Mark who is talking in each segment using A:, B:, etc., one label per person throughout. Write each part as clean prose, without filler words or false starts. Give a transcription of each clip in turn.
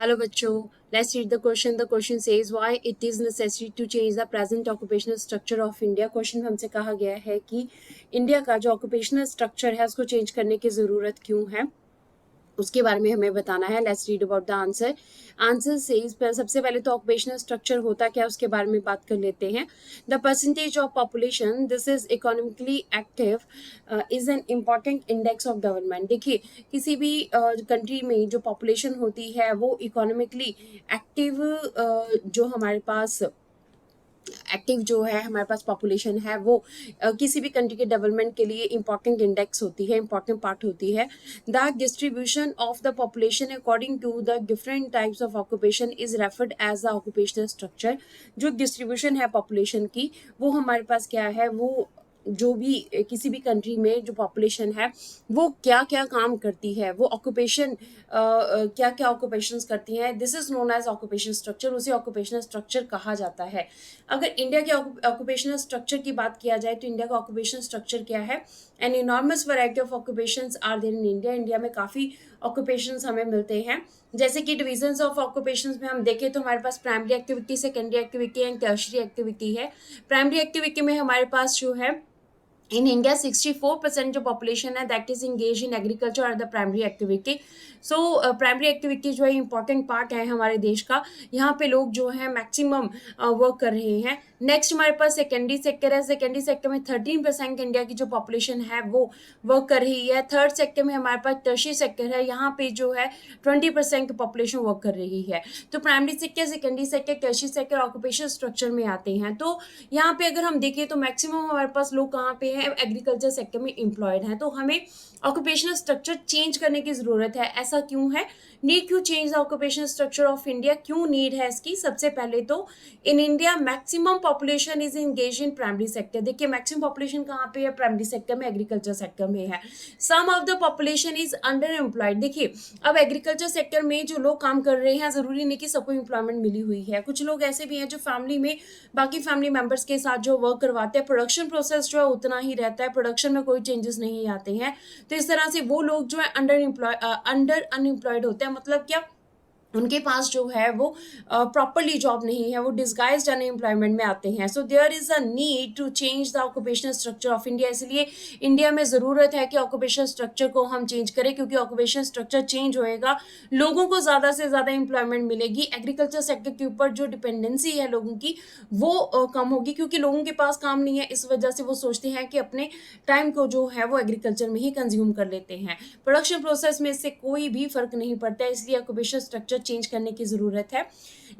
A: Hello बच्चों, let's read the question. The question says why it is necessary to change the present occupational structure of India. Question हमसे कहा गया है कि India का जो ऑक्यूपेशनल स्ट्रक्चर है उसको चेंज करने की ज़रूरत क्यों है, उसके बारे में हमें बताना है. Let's read about the answer. Answer says सबसे पहले तो ऑक्यूपेशनल स्ट्रक्चर होता क्या है उसके बारे में बात कर लेते हैं. The percentage of population this is economically active is an important index of development. देखिए, किसी भी कंट्री में जो पॉपुलेशन होती है वो इकोनॉमिकली एक्टिव जो हमारे पास एक्टिव जो है हमारे पास पॉपुलेशन है वो किसी भी कंट्री के डेवलपमेंट के लिए इंपॉर्टेंट इंडेक्स होती है, इंपॉर्टेंट पार्ट होती है. The distribution of the population according to the different types of occupation is referred as the occupational structure. जो डिस्ट्रीब्यूशन है पॉपुलेशन की वो हमारे पास क्या है, वो जो भी किसी भी कंट्री में जो पॉपुलेशन है वो क्या क्या काम करती है, वो ऑक्यूपेशन क्या क्या ऑक्यूपेशंस करती हैं, this is known age occupation structure. उसे ऑक्यूपेशनल स्ट्रक्चर कहा जाता है. अगर इंडिया के ऑक्यूपेशनल स्ट्रक्चर की बात किया जाए तो इंडिया का ऑक्यूपेशनल स्ट्रक्चर क्या है. An enormous variety of occupations are there in India. India में काफ़ी ऑक्यूपेशंस हमें मिलते हैं. जैसे कि डिविजन्स ऑफ ऑक्यूपेशंस में हम देखें तो हमारे पास primary activity, secondary activity and tertiary activity है. प्राइमरी एक्टिविटी में हमारे पास जो है इन इंडिया 64% जो पॉपुलेशन है that is engage in agriculture और the primary activity. So primary activity जो है इंपॉर्टेंट पार्ट है हमारे देश का. यहाँ पे लोग जो है मैक्सिमम वर्क कर रहे हैं. नेक्स्ट हमारे पास सेकेंडरी सेक्टर है. सेकेंडरी सेक्टर में 13% इंडिया की जो पॉपुलेशन है वो वर्क कर रही है. थर्ड सेक्टर में हमारे पास टर्शरी सेक्टर है. यहाँ पे जो है 20% पॉपुलेशन वर्क कर रही है. तो primary sector, secondary sector, tertiary sector occupation structure में आते हैं. तो यहाँ पे अगर हम देखें तो मैक्सिमम हमारे पास लोग कहाँ पे हैं, एग्रीकल्चर सेक्टर में एम्प्लॉयड हैं. तो हमें ऑक्यूपेशनल स्ट्रक्चर चेंज करने की ज़रूरत है. ऐसा क्यों है, need to change the occupational structure of India. क्यों नीड है इसकी? सबसे पहले तो in India maximum population is engage in primary sector. देखिए मैक्सिमम पॉपुलेशन कहाँ पे है, प्राइमरी सेक्टर में, एग्रीकल्चर सेक्टर में है. Some of the population is underemployed. देखिए अब एग्रीकल्चर सेक्टर में जो लोग काम कर रहे हैं ज़रूरी नहीं कि सबको एम्प्लॉयमेंट मिली हुई है. कुछ लोग ऐसे भी हैं जो फैमिली में बाकी फैमिली मेंबर्स के साथ जो वर्क करवाते हैं. प्रोडक्शन प्रोसेस जो है उतना ही रहता है, प्रोडक्शन में कोई चेंजेस नहीं आते हैं. तो इस तरह से वो लोग जो है अंडर अनएम्प्लॉयड होते हैं. मतलब क्या, उनके पास जो है वो प्रॉपरली जॉब नहीं है, वो डिस्गाइज्ड अनएम्प्लॉयमेंट में आते हैं. So there is a need to change the occupational structure of India. इसलिए इंडिया में ज़रूरत है कि ऑक्यूपेशनल स्ट्रक्चर को हम चेंज करें, क्योंकि ऑक्यूपेशनल स्ट्रक्चर चेंज होएगा, लोगों को ज़्यादा से ज़्यादा एम्प्लॉयमेंट मिलेगी. एग्रीकल्चर सेक्टर के ऊपर जो डिपेंडेंसी है लोगों की वो कम होगी, क्योंकि लोगों के पास काम नहीं है. इस वजह से वो सोचते हैं कि अपने टाइम को जो है वो एग्रीकल्चर में ही कंज्यूम कर लेते हैं. प्रोडक्शन प्रोसेस में इससे कोई भी फर्क नहीं पड़ता है. इसलिए ऑक्यूपेशनल स्ट्रक्चर चेंज करने की ज़रूरत है.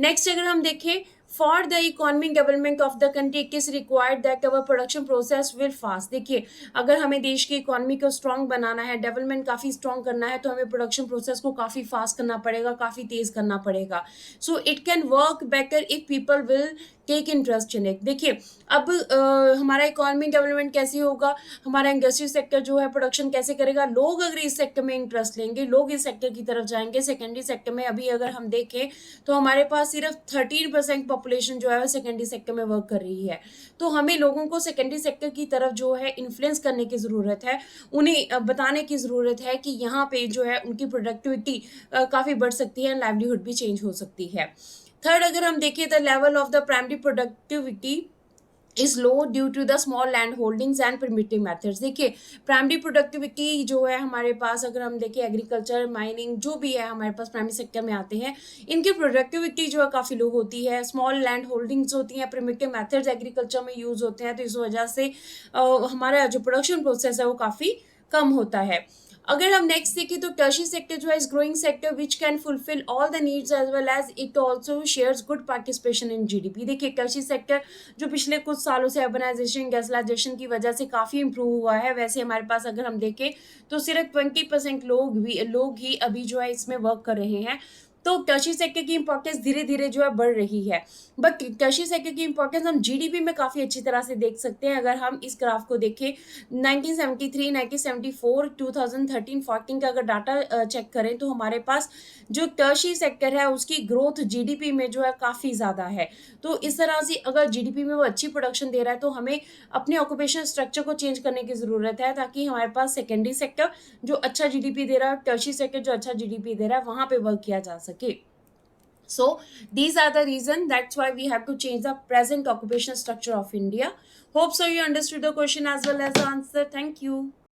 A: नेक्स्ट अगर हम देखें, for the economic development of the country it is required that our production process will fast. देखिए अगर हमें देश की इकोनॉमी को स्ट्रॉन्ग बनाना है, डेवलपमेंट काफ़ी स्ट्रॉन्ग करना है, तो हमें प्रोडक्शन प्रोसेस को काफ़ी फास्ट करना पड़ेगा, काफ़ी तेज़ करना पड़ेगा. So it can work better if people will take interest in it. देखिए अब हमारा इकोनॉमिक डेवलपमेंट कैसे होगा, हमारा इंडस्ट्री सेक्टर जो है प्रोडक्शन कैसे करेगा, लोग अगर इस सेक्टर में इंटरेस्ट लेंगे, लोग इस सेक्टर की तरफ जाएंगे. सेकेंडरी सेक्टर में अभी अगर हम देखें तो हमारे पास सिर्फ 13% पॉपुलेशन जो है वो सेकेंडरी सेक्टर में वर्क कर रही है. तो हमें लोगों को सेकेंडरी सेक्टर की तरफ जो है इन्फ्लुएंस करने की ज़रूरत है, उन्हें बताने की ज़रूरत है कि यहाँ पे जो है उनकी प्रोडक्टिविटी काफ़ी बढ़ सकती है, लाइवलीहुड भी चेंज हो सकती है. थर्ड अगर हम देखें, the level of the primary productivity is low due to the small land holdings and primitive methods. देखिए प्राइमरी प्रोडक्टिविटी जो है हमारे पास, अगर हम देखें एग्रीकल्चर, माइनिंग जो भी है हमारे पास प्राइमरी सेक्टर में आते हैं, इनकी प्रोडक्टिविटी जो है काफ़ी लो होती है. स्मॉल लैंड होल्डिंग्स होती हैं, प्रिमिटिव मेथड्स एग्रीकल्चर में यूज़ होते हैं. तो इस वजह से हमारा जो प्रोडक्शन प्रोसेस है वो काफ़ी कम होता है. अगर हम नेक्स्ट देखें तो टर्शरी सेक्टर जो है इस growing sector which can fulfil all the needs as well as it also shares good participation in GDP. देखिए टर्शरी सेक्टर जो पिछले कुछ सालों से अर्बनाइजेशन, गैसलाइजेशन की वजह से काफ़ी इंप्रूव हुआ है. वैसे हमारे पास अगर हम देखें तो सिर्फ 20% लोग ही अभी जो है इसमें वर्क कर रहे हैं. तो टर्शरी सेक्टर की इंपॉर्टेंस धीरे धीरे जो है बढ़ रही है. बट टर्शरी सेक्टर की इंपॉर्टेंस हम जीडीपी में काफ़ी अच्छी तरह से देख सकते हैं. अगर हम इस ग्राफ को देखें 1973, 1974, 2013, 14 का अगर डाटा चेक करें तो हमारे पास जो टर्शरी सेक्टर है उसकी ग्रोथ जीडीपी में जो है काफ़ी ज़्यादा है. तो इस तरह से अगर जीडीपी में वो अच्छी प्रोडक्शन दे रहा है तो हमें अपने ऑक्यूपेशन स्ट्रक्चर को चेंज करने की ज़रूरत है, ताकि हमारे पास सेकेंडरी सेक्टर जो अच्छा जीडीपी दे रहा है, टर्शरी सेक्टर जो अच्छा जीडीपी दे रहा है, वहाँ पे वर्क किया जा सके. So these are the reason, that's why we have to change the present occupational structure of India. Hope so you understood the question as well as the answer. Thank you.